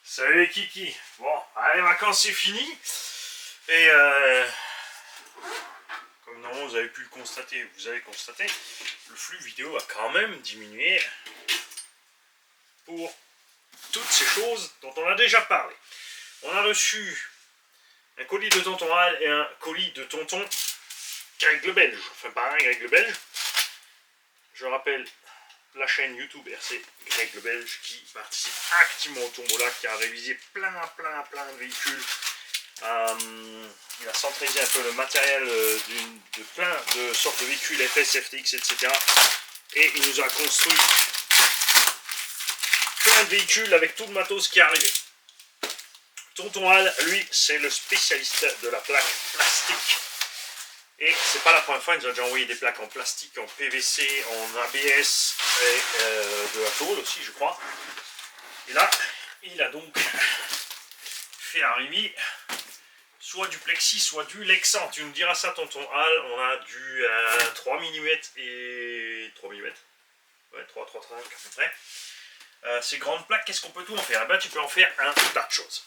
Salut les kiki. Bon, les vacances c'est fini. Et comme normalement vous avez pu le constater, vous avez constaté, le flux vidéo a quand même diminué pour toutes ces choses dont on a déjà parlé. On a reçu un colis de tonton Al et un colis de tonton Greg le Belge. Enfin pas un Greg le Belge. Je rappelle la chaîne YouTube RC Greg le Belge qui participe activement au Tombola, qui a révisé plein de véhicules. Il a centralisé un peu le matériel de plein de sortes de véhicules, FS, FTX, etc. Et il nous a construit plein de véhicules avec tout le matos qui est arrivé. Tonton Al, lui, c'est le spécialiste de la plaque plastique. Et c'est pas la première fois, il nous a déjà envoyé des plaques en plastique, en PVC, en ABS et de la tôle aussi, je crois. Et là, il a donc fait arriver soit du plexi, soit du Lexan. Tu nous diras ça, tonton Al. On a du 3 mm et 3 mm. Ouais, 3,5 à peu près. Ces grandes plaques, qu'est-ce qu'on peut tout en faire? Eh ben, tu peux en faire un tas de choses.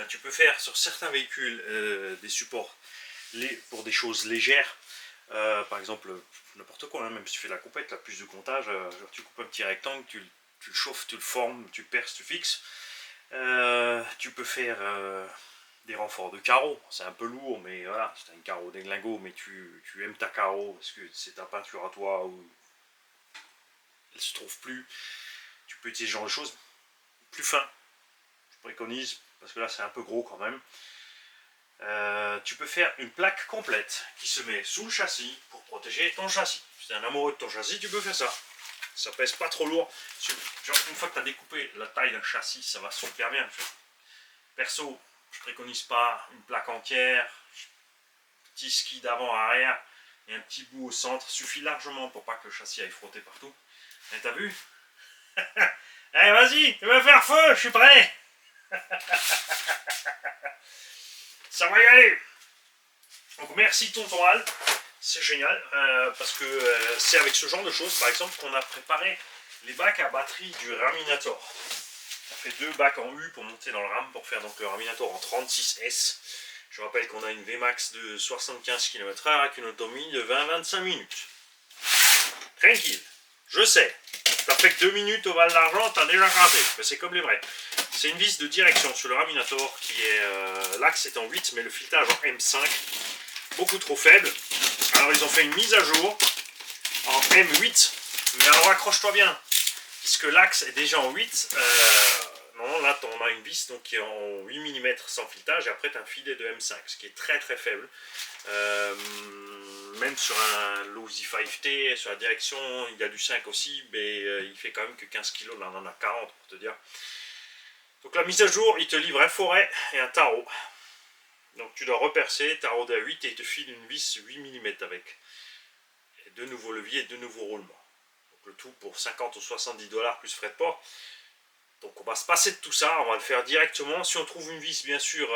Tu peux faire sur certains véhicules des supports pour des choses légères. Par exemple, n'importe quoi, hein, même si tu fais la compète, la puce de comptage, genre tu coupes un petit rectangle, tu le chauffes, tu le formes, tu perces, tu fixes. Tu peux faire des renforts de carreaux, c'est un peu lourd, mais voilà, c'est un carreau déglingo, mais tu aimes ta carreau parce que c'est ta peinture à toi ou elle se trouve plus. Tu peux utiliser ce genre de choses plus fin, je préconise, parce que là c'est un peu gros quand même. Tu peux faire une plaque complète qui se met sous le châssis pour protéger ton châssis. Si tu es un amoureux de ton châssis, tu peux faire ça. Ça pèse pas trop lourd. Genre, une fois que tu as découpé la taille d'un châssis, ça va super bien. Perso, je préconise pas une plaque entière, petit ski d'avant à arrière et un petit bout au centre suffit largement pour pas que le châssis aille frotter partout. Et t'as vu? Allez, vas-y, tu vas faire feu, je suis prêt. Ça va y aller. Donc merci tonton Al, c'est génial, parce que c'est avec ce genre de choses, par exemple, qu'on a préparé les bacs à batterie du Raminator. On fait 2 bacs en U pour monter dans le RAM, pour faire donc le Raminator en 36S. Je rappelle qu'on a une Vmax de 75 km/h avec une autonomie de 20-25 minutes. Tranquille, je sais. Ça fait que 2 minutes au Val d'Argent, t'as déjà gratté. Mais c'est comme les vrais. C'est une vis de direction sur le Raminator qui est... l'axe est en 8, mais le filetage en M5. Beaucoup trop faible. Alors ils ont fait une mise à jour en M8. Mais alors accroche-toi bien. Puisque l'axe est déjà en 8. Non, là on a une vis donc, qui est en 8 mm sans filetage. Et après tu as un filet de M5. Ce qui est très faible. Même sur un Losi 5T, sur la direction, il y a du 5 aussi, mais il fait quand même que 15 kg, là on en a 40 pour te dire. Donc la mise à jour, il te livre un forêt et un tarot. Donc tu dois repercer, tarot à 8 et il te file une vis 8 mm avec. Et 2 nouveaux leviers et 2 nouveaux roulements. Donc le tout pour 50 ou 70 $ plus frais de port. Donc on va se passer de tout ça, on va le faire directement. Si on trouve une vis bien sûr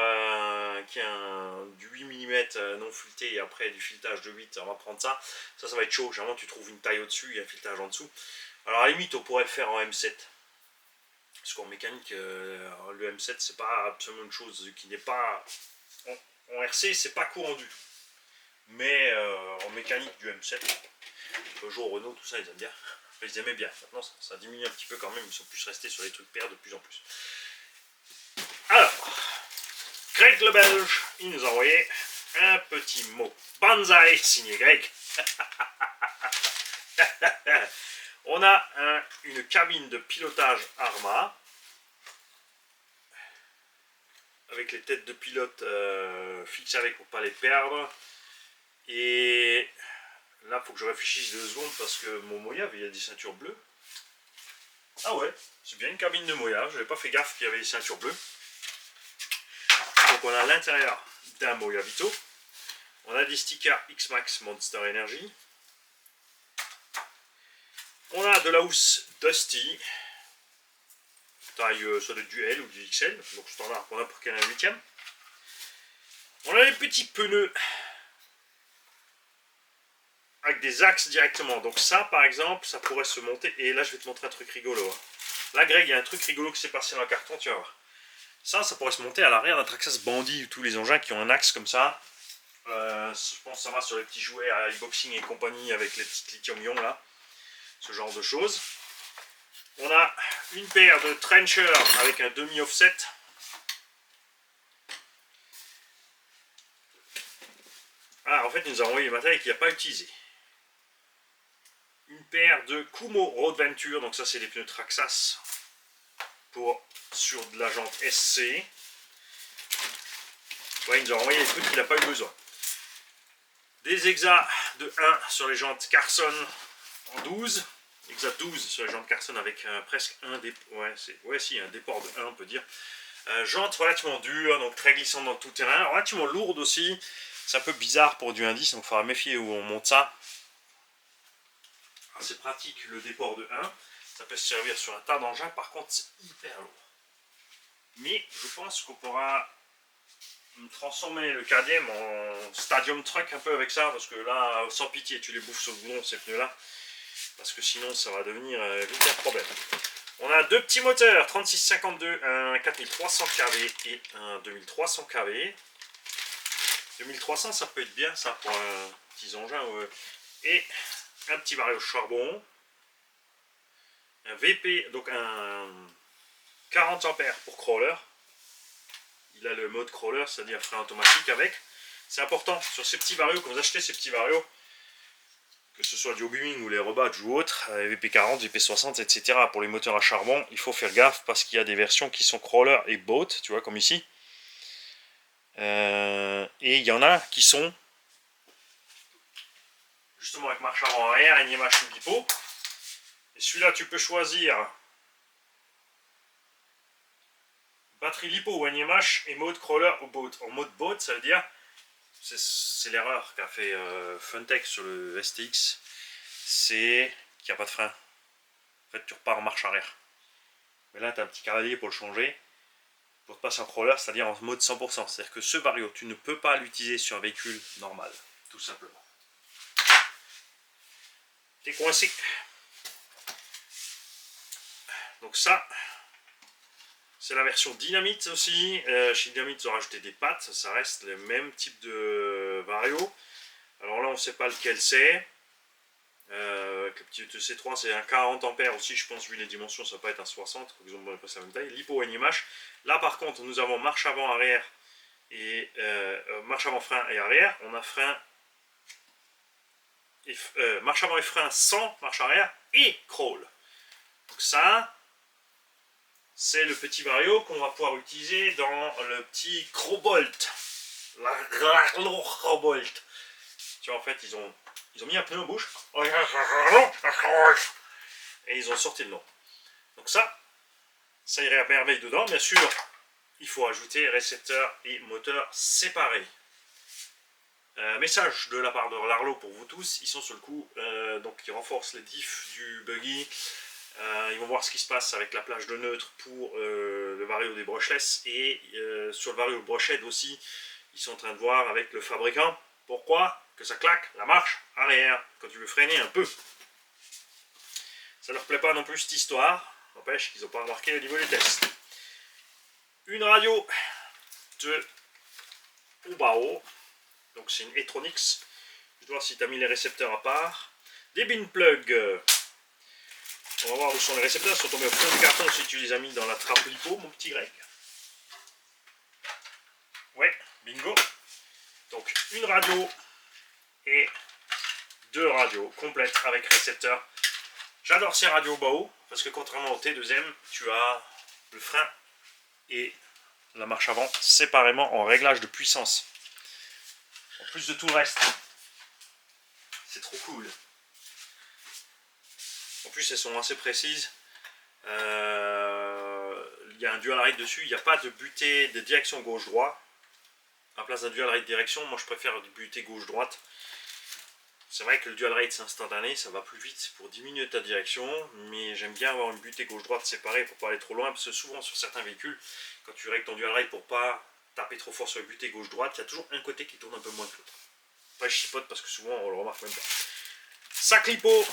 qui a du 8 mm non fileté et après du filetage de 8, on va prendre ça. Ça va être chaud, généralement tu trouves une taille au-dessus et un filetage en dessous. Alors à la limite on pourrait le faire en M7. Parce qu'en mécanique, le M7 c'est pas absolument une chose qui n'est pas... En RC c'est pas courant du tout. Mais en mécanique du M7, Peugeot, Renault, tout ça ils aiment bien. Ils aimaient bien. Maintenant, ça diminue un petit peu quand même. Ils sont plus restés sur les trucs pairs de plus en plus. Alors, Greg le Belge, il nous a envoyé un petit mot. Banzai, signé Greg. On a une cabine de pilotage Arma. Avec les têtes de pilote fixées avec pour ne pas les perdre. Et... là, il faut que je réfléchisse 2 secondes parce que mon Mojave, il y a des ceintures bleues. Ah ouais, c'est bien une cabine de Mojave. Je n'avais pas fait gaffe qu'il y avait des ceintures bleues. Donc on a l'intérieur d'un Mojavito. On a des stickers X-Max Monster Energy. On a de la housse Dusty. Taille, ça doit être du L ou du XL. Donc standard pour n'importe quel 1/8. On a les petits pneus avec des axes directement. Donc ça par exemple, ça pourrait se monter. Et là je vais te montrer un truc rigolo. Là, Greg, il y a un truc rigolo qui s'est passé dans le carton, tu vas voir. Ça pourrait se monter à l'arrière d'un Traxxas Bandit, tous les engins qui ont un axe comme ça. Je pense que ça va sur les petits jouets à e-boxing et compagnie avec les petites lithium-ion là. Ce genre de choses. On a une paire de trenchers avec un demi-offset. Ah, en fait, il nous a envoyé le matériel qu'il n'a pas utilisé. Une paire de Kumho Road Venture, donc ça c'est des pneus Traxxas sur de la jante SC. Ouais, il nous a envoyé des trucs qu'il n'a pas eu besoin. Des exas de 1 sur les jantes Carson en 12. Exa 12 sur les jantes Carson avec presque un déport. Un déport de 1, on peut dire. Jante relativement dure, donc très glissante dans tout terrain. Relativement lourde aussi. C'est un peu bizarre pour du indice, donc il faudra méfier où on monte ça. C'est pratique le déport de 1. Ça peut se servir sur un tas d'engins. Par contre, c'est hyper lourd. Mais je pense qu'on pourra transformer le KDM en stadium truck un peu avec ça, parce que là, sans pitié, tu les bouffes sur le boulon ces pneus là, parce que sinon ça va devenir vite un problème. On a deux petits moteurs 3652, un 4300 kV et un 2300 kV. 2300 ça peut être bien ça pour un petit engin, et un petit vario charbon, un VP, donc un 40 ampères pour crawler. Il a le mode crawler, c'est-à-dire frein automatique avec. C'est important sur ces petits varios, quand vous achetez ces petits varios, que ce soit du Hobbying ou les Rebadge ou autres, VP40, VP60, etc. Pour les moteurs à charbon, il faut faire gaffe parce qu'il y a des versions qui sont crawler et boat, tu vois, comme ici. Et il y en a qui sont justement avec marche avant-arrière, NIMH ou LiPo. Et celui-là, tu peux choisir batterie LiPo ou NIMH et mode crawler ou boat. En mode boat, ça veut dire, c'est l'erreur qu'a fait Funtech sur le STX, c'est qu'il n'y a pas de frein. En fait, tu repars en marche arrière. Mais là, tu as un petit cavalier pour le changer, pour te passer en crawler, c'est-à-dire en mode 100%. C'est-à-dire que ce vario, tu ne peux pas l'utiliser sur un véhicule normal, tout simplement. T'es coincé. Donc ça, c'est la version Dynamite aussi. Chez Dynamite, ils ont rajouté des pattes. Ça reste le même type de vario. Alors là, on ne sait pas lequel c'est. Le petit ETC3, c'est un 40 ampères aussi. Je pense, vu les dimensions, ça va pas être un 60. Ils ont pas la même taille. LiPo NIMH. Là, par contre, nous avons marche avant, arrière et marche avant, frein et arrière. On a frein et marche avant et frein sans marche arrière et crawl. Donc ça, c'est le petit vario qu'on va pouvoir utiliser dans le petit Crowbolt. La Crowbolt. Tu vois, en fait, ils ont mis un pneu en bouche. Et ils ont sorti le nom. Donc ça irait à merveille dedans. Bien sûr, il faut ajouter récepteur et moteur séparés. Message de la part de Larlo pour vous tous. Ils sont sur le coup. Donc ils renforcent les diffs du buggy. Ils vont voir ce qui se passe avec la plage de neutre pour le vario des brushless, et sur le vario brushed aussi, ils sont en train de voir avec le fabricant pourquoi que ça claque la marche arrière quand tu veux freiner un peu. Ça leur plaît pas non plus cette histoire, n'empêche qu'ils n'ont pas remarqué au niveau des tests. Une radio de Ubao, donc c'est une E-Tronics. Je dois voir si tu as mis les récepteurs à part. Des bin plugs. On va voir où sont les récepteurs. Ils sont tombés au fond du carton si tu les as mis dans la trappe LiPo, mon petit Greg. Ouais, bingo. Donc une radio et deux radios complètes avec récepteur. J'adore ces radios Bao parce que contrairement au T2M, tu as le frein et la marche avant séparément en réglage de puissance. En plus de tout le reste. C'est trop cool. En plus, elles sont assez précises. Il y a un dual rate dessus. Il n'y a pas de butée de direction gauche-droite. À la place d'un dual rate direction, moi je préfère du butée gauche-droite. C'est vrai que le dual rate c'est instantané, ça va plus vite pour diminuer ta direction. Mais j'aime bien avoir une butée gauche-droite séparée pour pas aller trop loin. Parce que souvent sur certains véhicules, quand tu règles ton dual rate pour pas taper trop fort sur le butée gauche-droite, il y a toujours un côté qui tourne un peu moins que l'autre. Après je chipote parce que souvent on le remarque même pas. Sac LiPo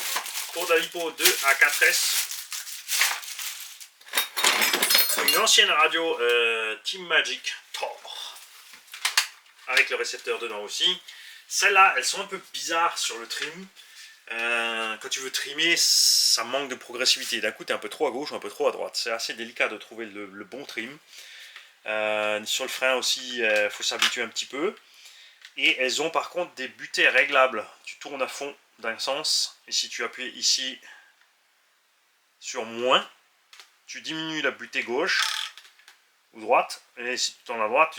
pour de la LiPo 2 à 4S. une ancienne radio Team Magic Thor, avec le récepteur dedans aussi. Celles-là, elles sont un peu bizarres sur le trim. Quand tu veux trimer, ça manque de progressivité. D'un coup, tu es un peu trop à gauche ou un peu trop à droite. C'est assez délicat de trouver le bon trim. Sur le frein aussi, il faut s'habituer un petit peu. Et elles ont par contre des butées réglables. Tu tournes à fond d'un sens. Et si tu appuies ici sur moins, tu diminues la butée gauche ou droite. Et si tu tournes à droite,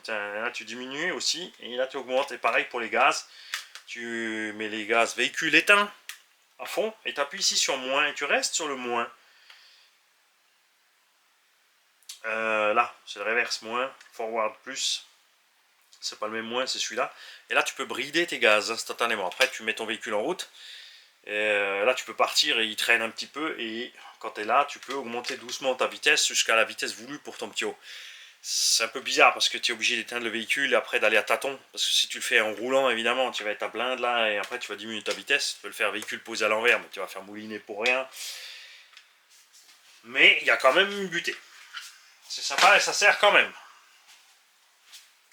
là, tu diminues aussi. Et là, tu augmentes. Et pareil pour les gaz. Tu mets les gaz véhicule éteint à fond et tu appuies ici sur moins et tu restes sur le moins. Là, c'est le reverse moins, forward plus. C'est pas le même moins, c'est celui-là. Et là, tu peux brider tes gaz instantanément. Après, tu mets ton véhicule en route. Et là, tu peux partir et il traîne un petit peu. Et quand tu es là, tu peux augmenter doucement ta vitesse jusqu'à la vitesse voulue pour ton petit haut. C'est un peu bizarre parce que tu es obligé d'éteindre le véhicule et après d'aller à tâtons. Parce que si tu le fais en roulant, évidemment, tu vas être à blinde là et après tu vas diminuer ta vitesse. Tu peux le faire véhicule posé à l'envers, mais tu vas faire mouliner pour rien. Mais il y a quand même une butée. C'est sympa et ça sert quand même.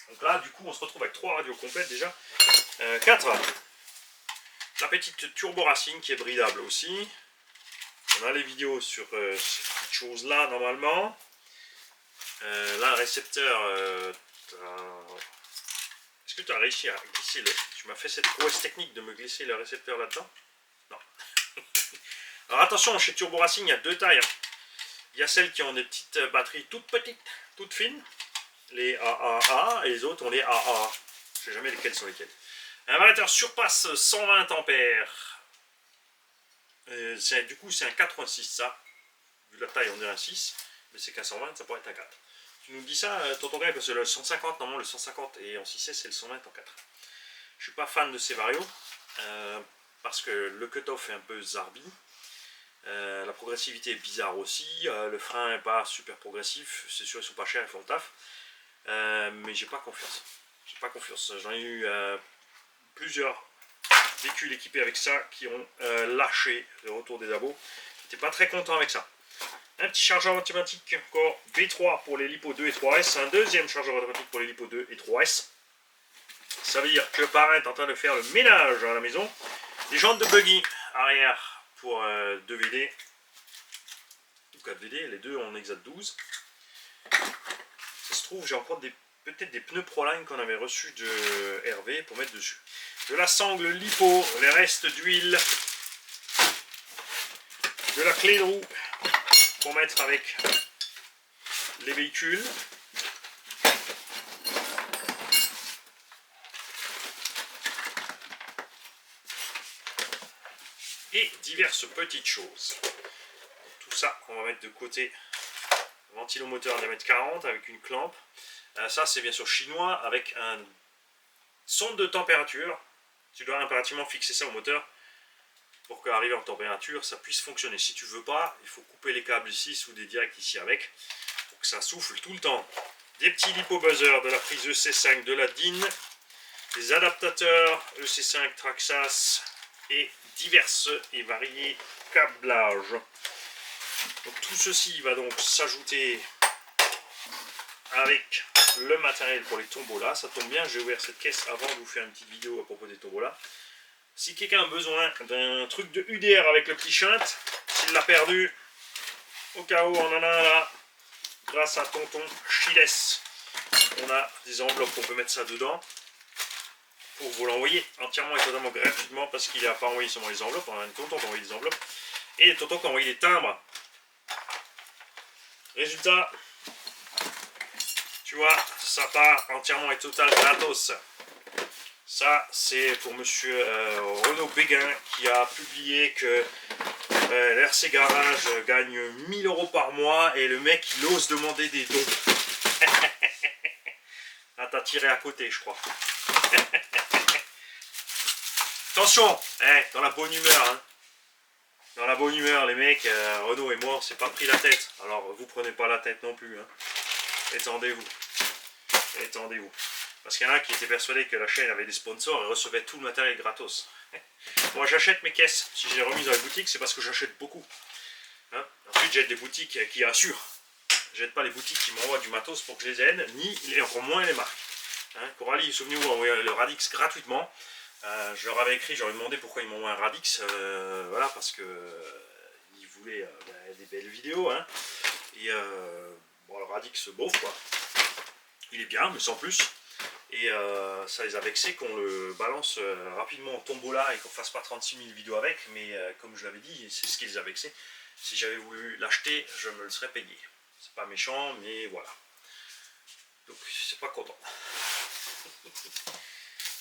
Donc là, du coup, on se retrouve avec 3 radios complètes déjà. 4. La petite Turbo Racing qui est bridable aussi. On a les vidéos sur cette chose-là normalement. Là, le récepteur, est-ce que tu as réussi à glisser le... Tu m'as fait cette prouesse technique de me glisser le récepteur là-dedans? Non. Alors attention, chez Turbo Racing, il y a 2 tailles. Il y a celles qui ont des petites batteries toutes petites, toutes fines. Les AAA et les autres ont les AA. Je ne sais jamais lesquelles sont lesquelles. Un variateur surpasse 120 ampères. Du coup, c'est un 4 ou un 6 ça. Vu la taille, on dirait un 6. Mais c'est qu'un 120, ça pourrait être un 4. Tu nous dis ça, tonton Greg, parce que le 150, normalement le 150 et en 6S, c'est le 120 en 4. Je suis pas fan de ces varios, parce que le cut-off est un peu zarbi. La progressivité est bizarre aussi. Le frein n'est pas super progressif. C'est sûr, ils sont pas chers, ils font le taf. Mais j'ai pas confiance. J'ai pas confiance. J'en ai eu plusieurs véhicules équipés avec ça qui ont lâché le retour des abos. J'étais pas très content avec ça. Un petit chargeur automatique encore V3 pour les LiPo 2 et 3S. Un deuxième chargeur automatique pour les LiPo 2 et 3S. Ça veut dire que le parrain est en train de faire le ménage à la maison. Des jantes de buggy arrière pour 2 VD ou 4 VD. Les deux en Exat 12. Ça se trouve, j'ai encore peut-être des pneus Proline qu'on avait reçus de Hervé pour mettre dessus. De la sangle LiPo, les restes d'huile. De la clé de roue pour mettre avec les véhicules. Et diverses petites choses. Tout ça, on va mettre de côté. Ventilomoteur diamètre 40 avec une clampe. Ça, c'est bien sûr chinois avec un sonde de température. Tu dois impérativement fixer ça au moteur pour qu'arrivé en température, ça puisse fonctionner. Si tu veux pas, il faut couper les câbles ici, sous des directs ici avec, pour que ça souffle tout le temps. Des petits lipo buzzers de la prise EC5 de la DIN, des adaptateurs EC5 Traxxas et diverses et variés câblages. Donc tout ceci va donc s'ajouter avec le matériel pour les tombolas. Ça tombe bien, j'ai ouvert cette caisse avant de vous faire une petite vidéo à propos des tombolas. Si quelqu'un a besoin d'un truc de UDR avec le petit shunt, s'il l'a perdu, au cas où on en a un là, grâce à tonton Chiles, on a des enveloppes, on peut mettre ça dedans pour vous l'envoyer entièrement et totalement gratuitement parce qu'il n'a pas envoyé seulement les enveloppes, on a un tonton qui a envoyé des enveloppes et des tontons qui a envoyé des timbres. Résultat, tu vois, ça part entièrement et total gratos. Ça, c'est pour monsieur Renaud Béguin qui a publié que l'RC Garage gagne 1000 € par mois et le mec il ose demander des dons. Là, t'as tiré à côté, je crois. Attention, dans la bonne humeur. Hein. Dans la bonne humeur, les mecs, Renaud et moi, on s'est pas pris la tête. Alors, vous prenez pas la tête non plus. Hein. Étendez-vous. Étendez-vous. Parce qu'il y en a qui étaient persuadés que la chaîne avait des sponsors et recevait tout le matériel gratos. Moi j'achète mes caisses. Si j'ai remis dans les boutiques, c'est parce que j'achète beaucoup. Hein. Ensuite j'ai des boutiques qui assurent. j'aide pas les boutiques qui m'envoient du matos pour que je les aide, ni et encore moins les marques. Hein, Coralie, souvenez-vous, a envoyé le Radix gratuitement. Je leur avais écrit, je leur ai demandé pourquoi ils m'envoient un Radix. Voilà, parce que ils voulaient des belles vidéos. Hein. Et bon, le Radix, bof quoi. Il est bien, mais sans plus. Et ça les a vexés qu'on le balance rapidement au tombola et qu'on fasse pas 36 000 vidéos avec. Mais comme je l'avais dit, c'est ce qui les a vexés. Si j'avais voulu l'acheter, je me le serais payé. C'est pas méchant, mais voilà. Donc c'est pas content.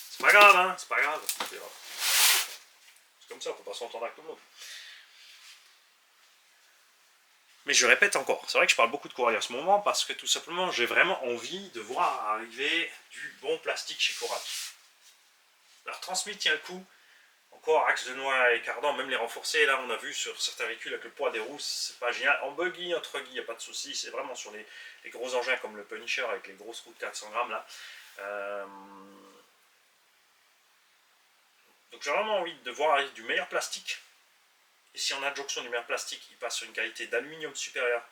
C'est pas grave, hein, c'est pas grave. C'est comme ça, faut pas s'entendre avec tout le monde. Mais je répète encore, c'est vrai que je parle beaucoup de Coralie en ce moment parce que tout simplement j'ai vraiment envie de voir arriver du bon plastique chez Coralie. La retransmis tient le coup. Encore axe de noix et cardan, même les renforcés, là on a vu sur certains véhicules avec le poids des roues, c'est pas génial. En buggy, entre guillemets, il n'y a pas de souci, c'est vraiment sur les gros engins comme le Punisher avec les grosses roues de 400 grammes là. Donc j'ai vraiment envie de voir du meilleur plastique. Et si en adjonction du meilleur plastique, il passe sur une qualité d'aluminium supérieure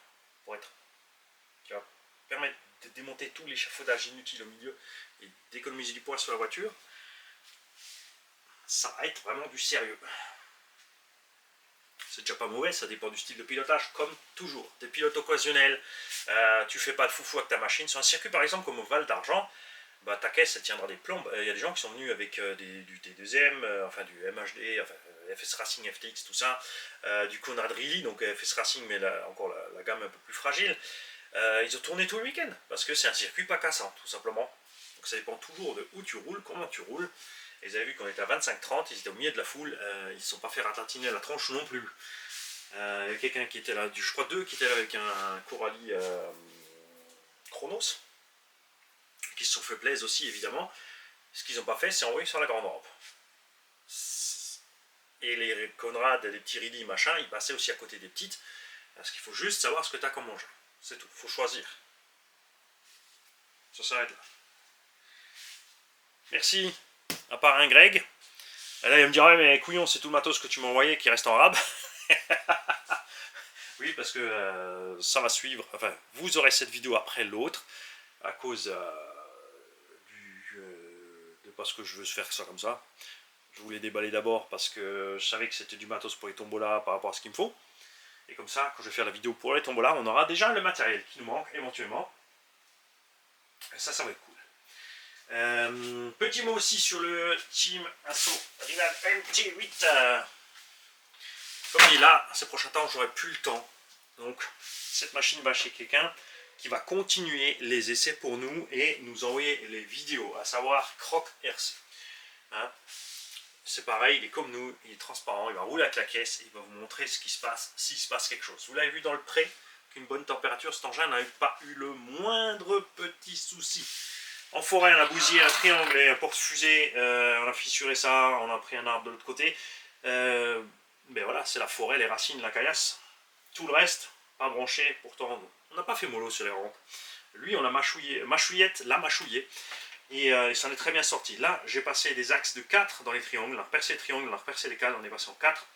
pour être, qui va permettre de démonter tout l'échafaudage inutile au milieu et d'économiser du poids sur la voiture, ça va être vraiment du sérieux. C'est déjà pas mauvais, ça dépend du style de pilotage, comme toujours. Des pilotes occasionnels, tu fais pas de foufou avec ta machine. Sur un circuit par exemple comme au Val d'Argent, bah, ta caisse elle tiendra des plombes. Il y a des gens qui sont venus avec du T2M, enfin du MHD, enfin, FS Racing, FTX, tout ça, du Conrad Reilly, donc FS Racing, mais là, encore la gamme un peu plus fragile. Ils ont tourné tout le week-end, parce que c'est un circuit pas cassant, tout simplement. Donc ça dépend toujours de où tu roules, comment tu roules. Et vous avez vu qu'on était à 25-30, ils étaient au milieu de la foule, ils ne se sont pas fait ratatiner la tronche non plus. Il y a quelqu'un qui était là, je crois deux qui étaient là avec un Coralie Chronos, qui se sont fait plaisir aussi évidemment. Ce qu'ils n'ont pas fait, c'est envoyer sur la grande rampe. Et les Conrad, les petits Ridley, machin, ils passaient aussi à côté des petites, parce qu'il faut juste savoir ce que tu as comme engin. C'est tout, il faut choisir. Ça s'arrête là. Merci, à part un Greg. Et là il va me dire, ouais mais couillon, c'est tout le matos que tu m'as envoyé qui reste en rab. Oui, parce que ça va suivre, enfin vous aurez cette vidéo après l'autre, à cause de parce que je veux faire ça comme ça. Je voulais déballer d'abord parce que je savais que c'était du matos pour les tombolas par rapport à ce qu'il me faut. Et comme ça, quand je vais faire la vidéo pour les tombolas, on aura déjà le matériel qui nous manque éventuellement. Et ça va être cool. Petit mot aussi sur le Team Asso Rival MT8. Comme dit là, ces prochains temps, j'aurai plus le temps. Donc, cette machine va chez quelqu'un qui va continuer les essais pour nous et nous envoyer les vidéos, à savoir Croc RC. Hein, c'est pareil, il est comme nous, il est transparent, il va rouler avec la caisse et il va vous montrer ce qui se passe, s'il se passe quelque chose. Vous l'avez vu dans le pré, qu'une bonne température, cet engin n'a pas eu le moindre petit souci. En forêt, on a bousillé un triangle et un porte-fusée, on a fissuré ça, on a pris un arbre de l'autre côté. Mais voilà, c'est la forêt, les racines, la caillasse. Tout le reste, pas branché, pourtant on n'a pas fait mollo sur les rampes. Lui, on l'a mâchouillette, l'a mâchouillé. Et il s'en est très bien sorti. Là, j'ai passé des axes de 4 dans les triangles. On a repercé les triangles, on a repercé les cadres, on est passé en 4.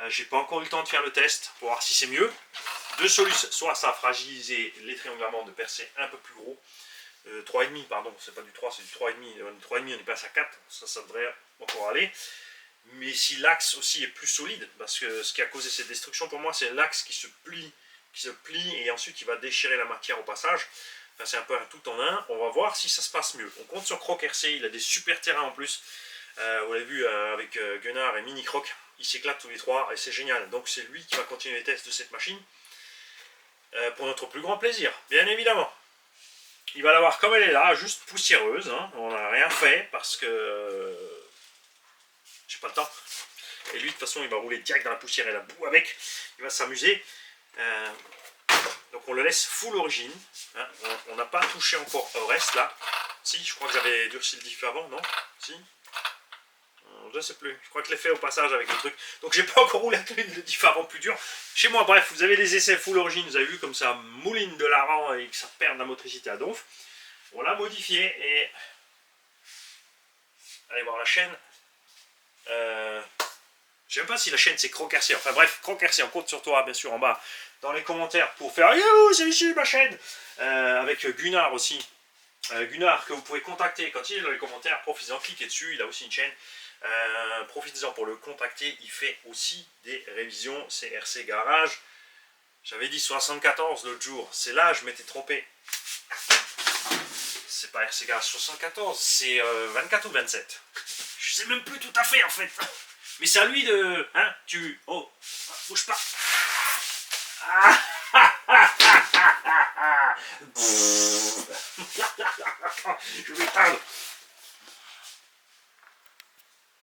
J'ai pas encore eu le temps de faire le test pour voir si c'est mieux. Deux solutions. Soit ça a fragilisé les triangles allemands de percer un peu plus gros. 3,5, pardon, c'est pas du 3, c'est du 3,5. 3,5, on est passé à 4. Ça devrait encore aller. Mais si l'axe aussi est plus solide, parce que ce qui a causé cette destruction pour moi, c'est l'axe qui se plie et ensuite qui va déchirer la matière au passage. Enfin, c'est un peu un tout en un. On va voir si ça se passe mieux. On compte sur Croc RC, il a des super terrains en plus. Vous l'avez vu avec Gunnar et Mini Croc, ils s'éclatent tous les trois et c'est génial. Donc c'est lui qui va continuer les tests de cette machine pour notre plus grand plaisir, bien évidemment. Il va l'avoir comme elle est là, juste poussiéreuse. Hein. On n'a rien fait parce que j'ai pas le temps. Et lui, de toute façon, il va rouler direct dans la poussière et la boue avec. Il va s'amuser. Donc on le laisse full origine. Hein. On n'a pas touché encore au reste là. Si, je crois que j'avais durci le diff avant, non? Si. Je sais plus. Je crois que je l'ai fait au passage avec le truc. Donc j'ai pas encore roulé le diff avant plus dur. Chez moi, bref, vous avez les essais full origine. Vous avez vu comme ça mouline de l'avant et que ça perd de la motricité à donf. On l'a modifié et allez voir la chaîne. Je sais même pas si la chaîne c'est Croc-RC. Enfin bref, Croc-RC, on compte sur toi, bien sûr, en bas, dans les commentaires pour faire yo, c'est ici ma chaîne. Avec Gunnar aussi. Gunnar, que vous pouvez contacter quand il est dans les commentaires, profitez-en, cliquez dessus, il a aussi une chaîne. Profitez-en pour le contacter, il fait aussi des révisions, c'est RC Garage. J'avais dit 74 l'autre jour, c'est là je m'étais trompé. C'est pas RC Garage 74, c'est 24 ou 27. Je sais même plus tout à fait en fait. Mais c'est à lui de... Hein, tu... Oh, bouge pas. Ah,